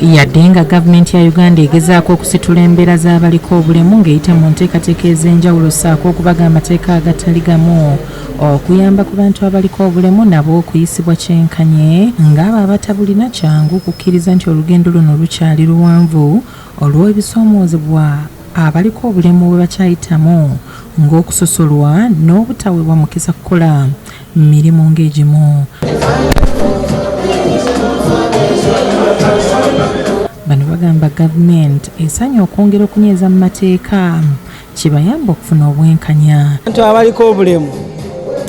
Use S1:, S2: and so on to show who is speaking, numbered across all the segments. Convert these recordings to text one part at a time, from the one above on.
S1: yadde nga gavumenti ya Uganda egezaako okusitula embeera z'abaliko obulemu ng'eyita mu nteekateeka ez'enjawulo ssaako okubaga amateeka agatali gamu okuyamba ku bantu abaliko obulemu nabo okuyisibwa kyenkanye ng'abo abatabulina kyangu kukkiriza nti olugendo luno lukyali luwanvu olw'ebisoomozebwa abaliko obulemu bwe bakyayitamu ng'okusosolwa n'obutaweebwa mukisa kukola mirimu ng'egimu. Bano bagamba gavumenti esaanye okwongera okunyweza mu mateeka kibayamba okufuna obwenkanya.
S2: Abantu abaliko obulemu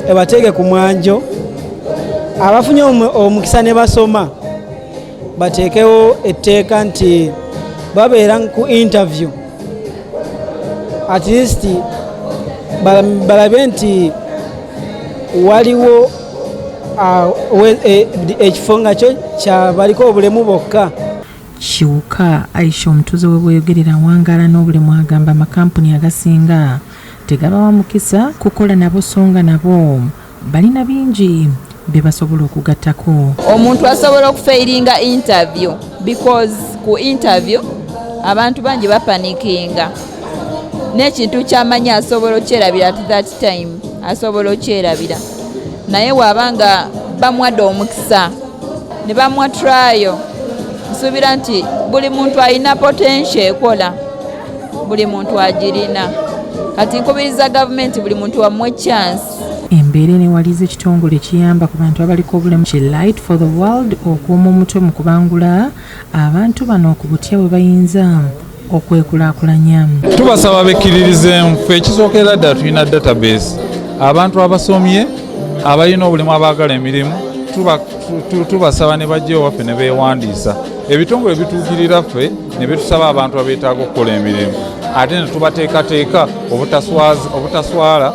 S2: ebateeke ku mwanjo, abafunye omukisa ne basoma bateekewo etteeka nti babeera ku interview at least balabe nti waliwo ekifo nga kyo kyabaliko obulemu bokka.
S1: Kiwuka Aisha omutuuze we bweyogerera wangaala n'obulemu agamba amakampuni agasinga tegabawa mukisa kukola nabo songa nabo balina bingi bye basobola okugattako.
S3: Omuntu asobola okufeiringa interview because ku interview abantu bangi bapanikinga n'ekintu kyamanya asobola okyerabira at that time asobola okyerabira naye wabanga bamwadde omukisa ne bamwa trial nsuubira nti buli muntu alina potential ekola, buli muntu agirina. Kati nkubiriza gavumenti buli muntu wamuwe chance.
S1: Embeera enewaliza ekitongole kiyamba ku bantu abaliko obulemu ki Light for the World okuuma omutwe mu kubangula abantu bano ku butya bwe bayinza okwekulaakulanya.
S4: Tubasaba bekkiririze nfe ekisookera ddala tulina database abantu abasomye abalina obulemu abaagala emirimu tubasaba ne bajjeewo waffe ne beewandiisa. Ebitongole bituukirira ffe ne betusaba abantu abeetaaga okukola emirimu ate ne tubateekateeka obutaswala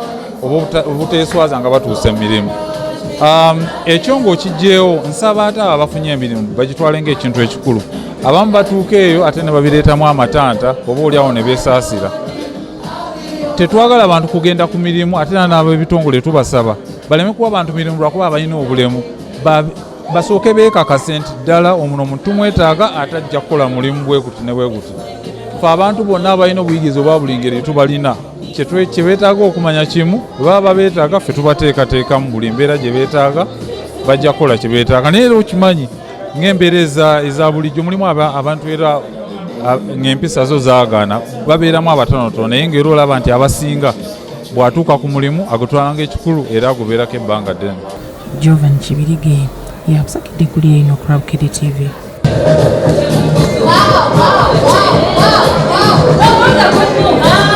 S4: obuteeswaza nga batuusa emirimu. Ekyo ng'okijjeewo nsaba ate abo abafunye emirimu bagitwale ng'ekintu ekikulu. Abamu batuuka eyo ate ne babireetamu amatanta oba oliawo ne beesaasira. Tetwagala abantu kugenda ku mirimu ate n'ab'ebitongole tubasaba baleme kuba abantu mirimu lwakuba abalina obulemu basooke beekakase nti ddala omuno omuntu tumwetaaga ate ajja kukola mulimu bwe guti ne bwe guti. Ffe abantu bonna abalina obuyigirize obwa buli ngeri tubalina kye beetaaga okumanya kimu bwe baba beetaaga ffe tubateekateekamu buli mbeera gye beetaaga bajja kukola kye beetaaga. Naye era okimanyi ng'embeera eza bulijjo mulimu abantu era ng'empisa zo zaagaana babeeramu abatonotono naye ng'era olaba nti abasinga bw'atuuka ku mulimu agutwala ng'ekikulu era agubeerako ebbanga ddene.
S1: Jovan Kibirige yakusakidde kuli eno ku Bukedde TV.